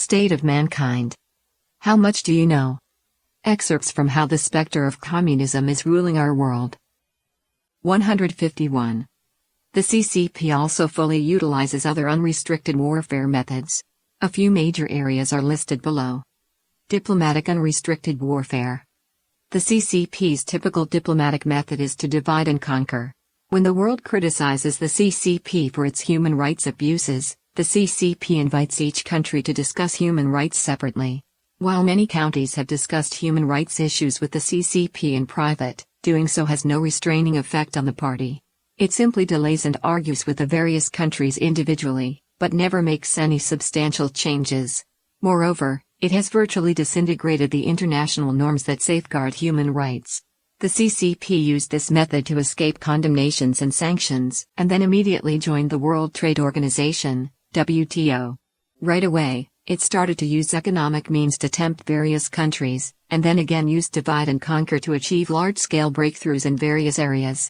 State of mankind. How much do you know? Excerpts from How the Spectre of Communism is Ruling Our World. 151. The CCP also fully utilizes other unrestricted warfare methods. A few major areas are listed below. Diplomatic unrestricted warfare. The CCP's typical diplomatic method is to divide and conquer. When the world criticizes the CCP for its human rights abuses, the CCP invites each country to discuss human rights separately. While many countries have discussed human rights issues with the CCP in private, doing so has no restraining effect on the party. It simply delays and argues with the various countries individually, but never makes any substantial changes. Moreover, it has virtually disintegrated the international norms that safeguard human rights. The CCP used this method to escape condemnations and sanctions, and then immediately joined the World Trade Organization, WTO. Right away, it started to use economic means to tempt various countries, and then again used divide and conquer to achieve large-scale breakthroughs in various areas.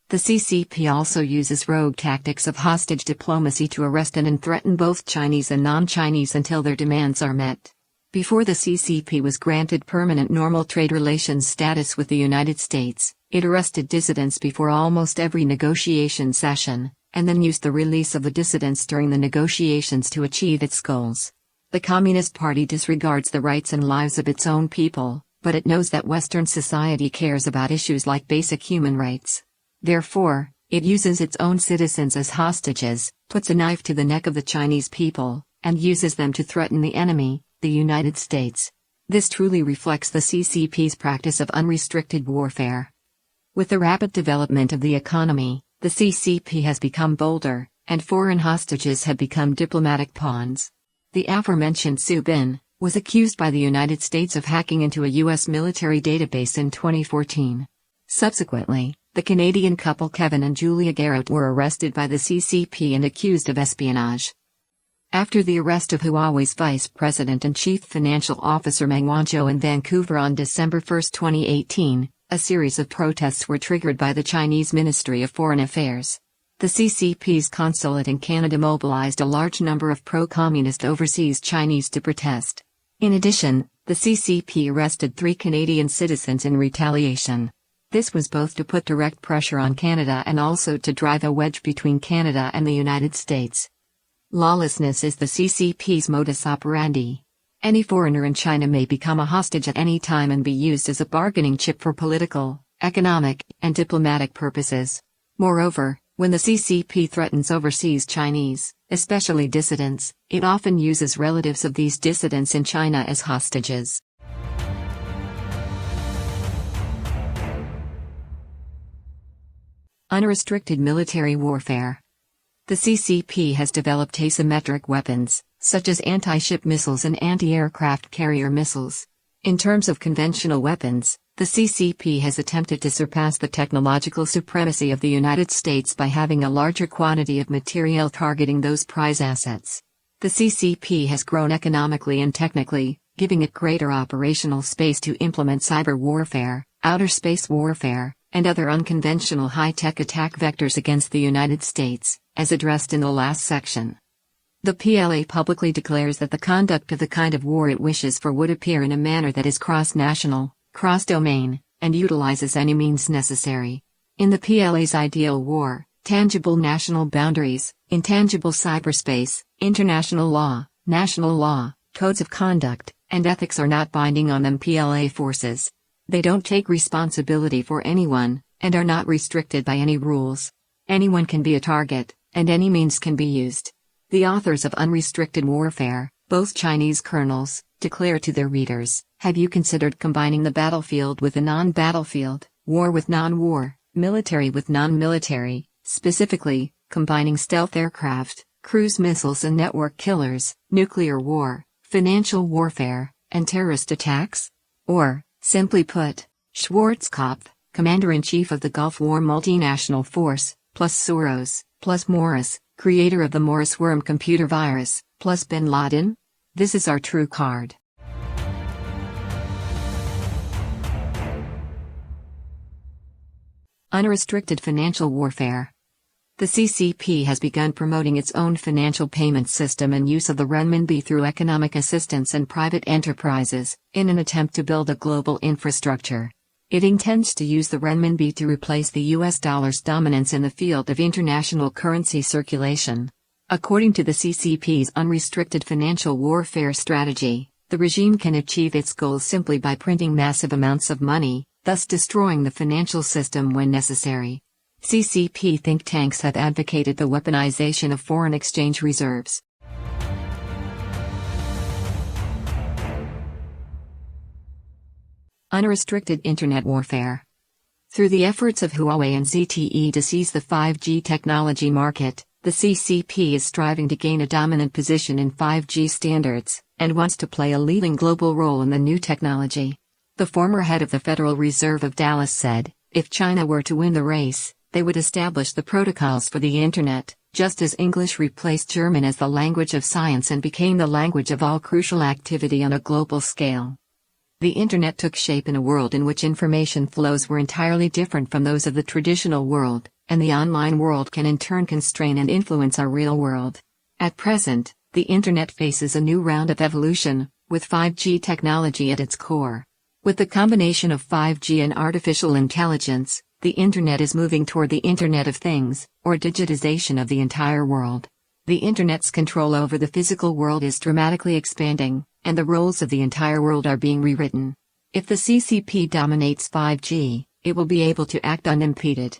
The CCP also uses rogue tactics of hostage diplomacy to arrest and threaten both Chinese and non-Chinese until their demands are met. Before the CCP was granted permanent normal trade relations status with the United States, it arrested dissidents before almost every negotiation session, and then used the release of the dissidents during the negotiations to achieve its goals. The Communist Party disregards the rights and lives of its own people, but it knows that Western society cares about issues like basic human rights. Therefore, it uses its own citizens as hostages, puts a knife to the neck of the Chinese people, and uses them to threaten the enemy, the United States. This truly reflects the CCP's practice of unrestricted warfare. With the rapid development of the economy, the CCP has become bolder, and foreign hostages have become diplomatic pawns. The aforementioned Su Bin was accused by the United States of hacking into a U.S. military database in 2014. Subsequently, the Canadian couple Kevin and Julia Garrett were arrested by the CCP and accused of espionage. After the arrest of Huawei's Vice President and Chief Financial Officer Meng Wanzhou in Vancouver on December 1, 2018, a series of protests were triggered by the Chinese Ministry of Foreign Affairs. The CCP's consulate in Canada mobilized a large number of pro-communist overseas Chinese to protest. In addition, the CCP arrested 3 Canadian citizens in retaliation. This was both to put direct pressure on Canada and also to drive a wedge between Canada and the United States. Lawlessness is the CCP's modus operandi. Any foreigner in China may become a hostage at any time and be used as a bargaining chip for political, economic, and diplomatic purposes. Moreover, when the CCP threatens overseas Chinese, especially dissidents, it often uses relatives of these dissidents in China as hostages. Unrestricted military warfare. The CCP has developed asymmetric weapons, such as anti-ship missiles and anti-aircraft carrier missiles. In terms of conventional weapons, the CCP has attempted to surpass the technological supremacy of the United States by having a larger quantity of materiel targeting those prize assets. The CCP has grown economically and technically, giving it greater operational space to implement cyber warfare, outer space warfare, and other unconventional high-tech attack vectors against the United States, as addressed in the last section. The PLA publicly declares that the conduct of the kind of war it wishes for would appear in a manner that is cross-national, cross-domain, and utilizes any means necessary. In the PLA's ideal war, tangible national boundaries, intangible cyberspace, international law, national law, codes of conduct, and ethics are not binding on them PLA forces. They don't take responsibility for anyone, and are not restricted by any rules. Anyone can be a target, and any means can be used. The authors of Unrestricted Warfare, both Chinese colonels, declare to their readers, have you considered combining the battlefield with the non-battlefield, war with non-war, military with non-military, specifically, combining stealth aircraft, cruise missiles and network killers, nuclear war, financial warfare, and terrorist attacks? Or, simply put, Schwarzkopf, Commander-in-Chief of the Gulf War multinational force, plus Soros, plus Morris, creator of the Morris worm computer virus, plus Bin Laden? This is our true card. Unrestricted financial warfare. The CCP has begun promoting its own financial payment system and use of the renminbi through economic assistance and private enterprises, in an attempt to build a global infrastructure. It intends to use the renminbi to replace the US dollar's dominance in the field of international currency circulation. According to the CCP's unrestricted financial warfare strategy, the regime can achieve its goals simply by printing massive amounts of money, thus destroying the financial system when necessary. CCP think tanks have advocated the weaponization of foreign exchange reserves. Unrestricted Internet Warfare. Through the efforts of Huawei and ZTE to seize the 5G technology market, the CCP is striving to gain a dominant position in 5G standards, and wants to play a leading global role in the new technology. The former head of the Federal Reserve of Dallas said, if China were to win the race, they would establish the protocols for the Internet, just as English replaced German as the language of science and became the language of all crucial activity on a global scale. The Internet took shape in a world in which information flows were entirely different from those of the traditional world, and the online world can in turn constrain and influence our real world. At present, the Internet faces a new round of evolution, with 5G technology at its core. With the combination of 5G and artificial intelligence, the Internet is moving toward the Internet of Things, or digitization of the entire world. The Internet's control over the physical world is dramatically expanding, and the roles of the entire world are being rewritten. If the CCP dominates 5G, it will be able to act unimpeded.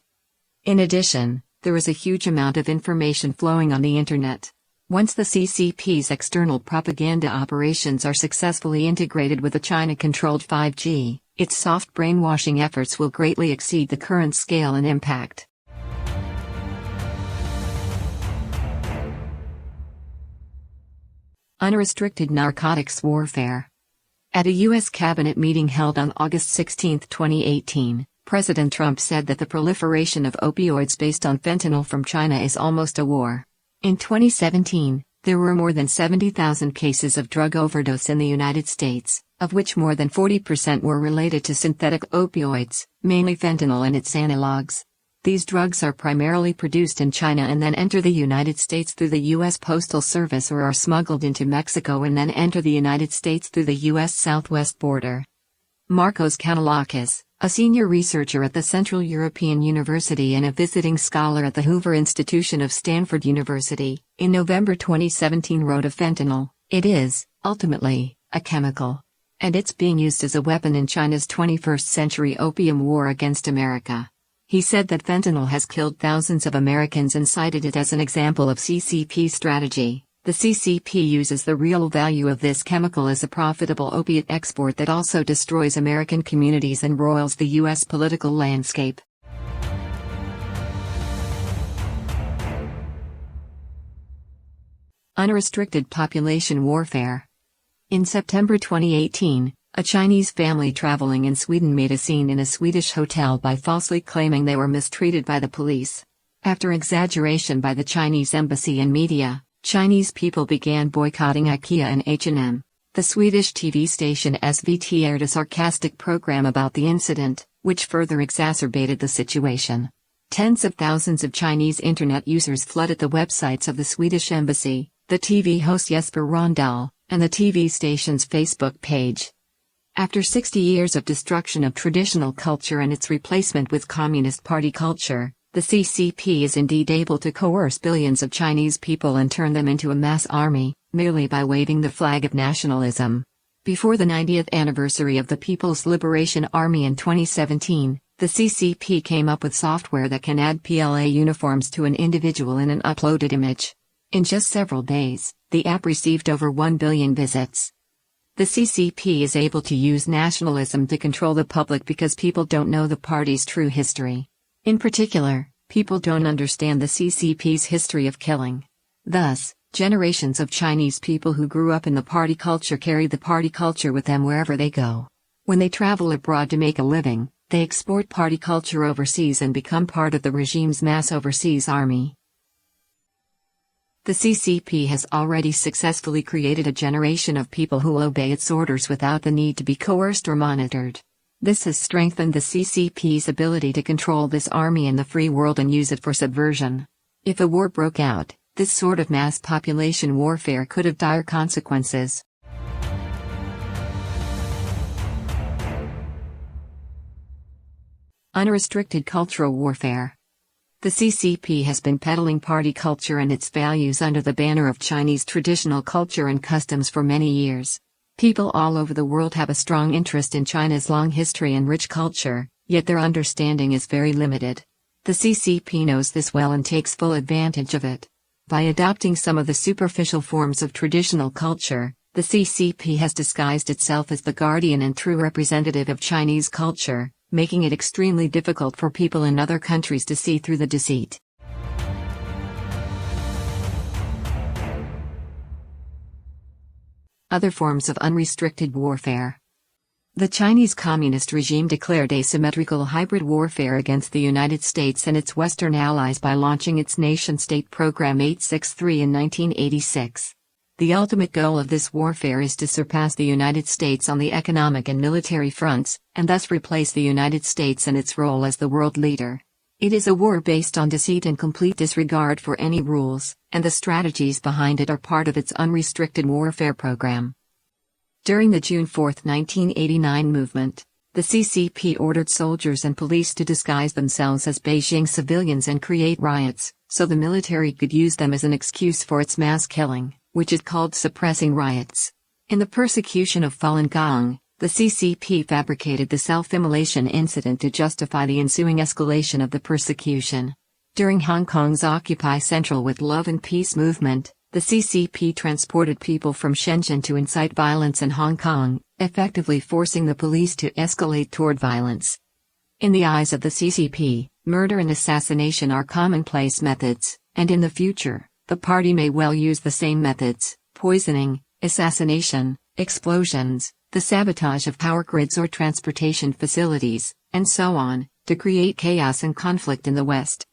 In addition, there is a huge amount of information flowing on the Internet. Once the CCP's external propaganda operations are successfully integrated with the China-controlled 5G, its soft brainwashing efforts will greatly exceed the current scale and impact. Unrestricted narcotics warfare. At a U.S. cabinet meeting held on August 16, 2018, President Trump said that the proliferation of opioids based on fentanyl from China is almost a war. In 2017, there were more than 70,000 cases of drug overdose in the United States, of which more than 40% were related to synthetic opioids, mainly fentanyl and its analogs. These drugs are primarily produced in China and then enter the United States through the U.S. Postal Service or are smuggled into Mexico and then enter the United States through the U.S. southwest border. Marcos Kanellakis, a senior researcher at the Central European University and a visiting scholar at the Hoover Institution of Stanford University, in November 2017 wrote of fentanyl, "It is, ultimately, a chemical. And it's being used as a weapon in China's 21st century opium war against America." He said that fentanyl has killed thousands of Americans and cited it as an example of CCP strategy. The CCP uses the real value of this chemical as a profitable opiate export that also destroys American communities and roils the U.S. political landscape. Unrestricted population warfare. In September 2018, a Chinese family traveling in Sweden made a scene in a Swedish hotel by falsely claiming they were mistreated by the police. After exaggeration by the Chinese embassy and media, Chinese people began boycotting IKEA and H&M. The Swedish TV station SVT aired a sarcastic program about the incident, which further exacerbated the situation. Tens of thousands of Chinese internet users flooded the websites of the Swedish embassy, the TV host Jesper Rönndahl, and the TV station's Facebook page. After 60 years of destruction of traditional culture and its replacement with Communist Party culture, the CCP is indeed able to coerce billions of Chinese people and turn them into a mass army, merely by waving the flag of nationalism. Before the 90th anniversary of the People's Liberation Army in 2017, the CCP came up with software that can add PLA uniforms to an individual in an uploaded image. In just several days, the app received over 1 billion visits. The CCP is able to use nationalism to control the public because people don't know the party's true history. In particular, people don't understand the CCP's history of killing. Thus, generations of Chinese people who grew up in the party culture carry the party culture with them wherever they go. When they travel abroad to make a living, they export party culture overseas and become part of the regime's mass overseas army. The CCP has already successfully created a generation of people who obey its orders without the need to be coerced or monitored. This has strengthened the CCP's ability to control this army in the free world and use it for subversion. If a war broke out, this sort of mass population warfare could have dire consequences. Unrestricted cultural warfare. The CCP has been peddling party culture and its values under the banner of Chinese traditional culture and customs for many years. People all over the world have a strong interest in China's long history and rich culture, yet their understanding is very limited. The CCP knows this well and takes full advantage of it. By adopting some of the superficial forms of traditional culture, the CCP has disguised itself as the guardian and true representative of Chinese culture, making it extremely difficult for people in other countries to see through the deceit. Other forms of unrestricted warfare. The Chinese Communist regime declared asymmetrical hybrid warfare against the United States and its Western allies by launching its nation-state program 863 in 1986. The ultimate goal of this warfare is to surpass the United States on the economic and military fronts, and thus replace the United States in its role as the world leader. It is a war based on deceit and complete disregard for any rules, and the strategies behind it are part of its unrestricted warfare program. During the June 4, 1989 movement, the CCP ordered soldiers and police to disguise themselves as Beijing civilians and create riots, so the military could use them as an excuse for its mass killing, which it called suppressing riots. In the persecution of Falun Gong, the CCP fabricated the self-immolation incident to justify the ensuing escalation of the persecution. During Hong Kong's Occupy Central with Love and Peace movement, the CCP transported people from Shenzhen to incite violence in Hong Kong, effectively forcing the police to escalate toward violence. In the eyes of the CCP, murder and assassination are commonplace methods, and in the future, the party may well use the same methods: poisoning, assassination, explosions, the sabotage of power grids or transportation facilities, and so on, to create chaos and conflict in the West.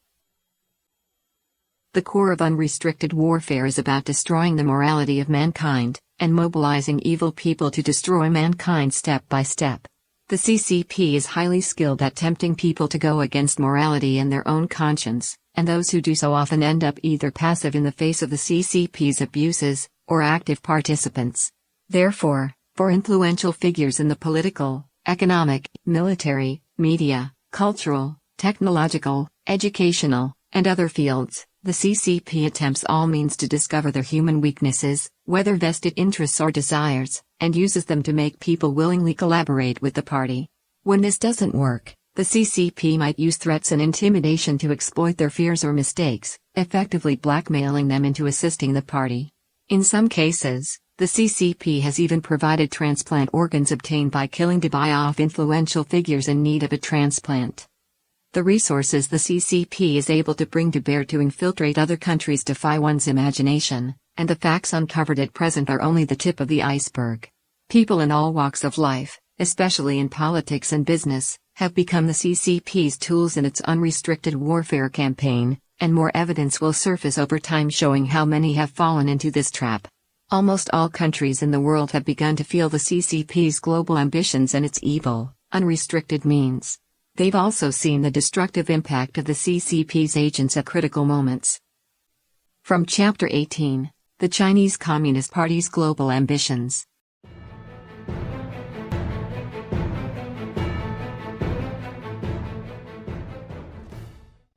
The core of unrestricted warfare is about destroying the morality of mankind, and mobilizing evil people to destroy mankind step by step. The CCP is highly skilled at tempting people to go against morality and their own conscience, and those who do so often end up either passive in the face of the CCP's abuses, or active participants. Therefore, for influential figures in the political, economic, military, media, cultural, technological, educational, and other fields, the CCP attempts all means to discover their human weaknesses, whether vested interests or desires, and uses them to make people willingly collaborate with the party. When this doesn't work, the CCP might use threats and intimidation to exploit their fears or mistakes, effectively blackmailing them into assisting the party. In some cases, the CCP has even provided transplant organs obtained by killing to buy off influential figures in need of a transplant. The resources the CCP is able to bring to bear to infiltrate other countries defy one's imagination, and the facts uncovered at present are only the tip of the iceberg. People in all walks of life, especially in politics and business, have become the CCP's tools in its unrestricted warfare campaign, and more evidence will surface over time showing how many have fallen into this trap. Almost all countries in the world have begun to feel the CCP's global ambitions and its evil, unrestricted means. They've also seen the destructive impact of the CCP's agents at critical moments. From Chapter 18, The Chinese Communist Party's Global Ambitions.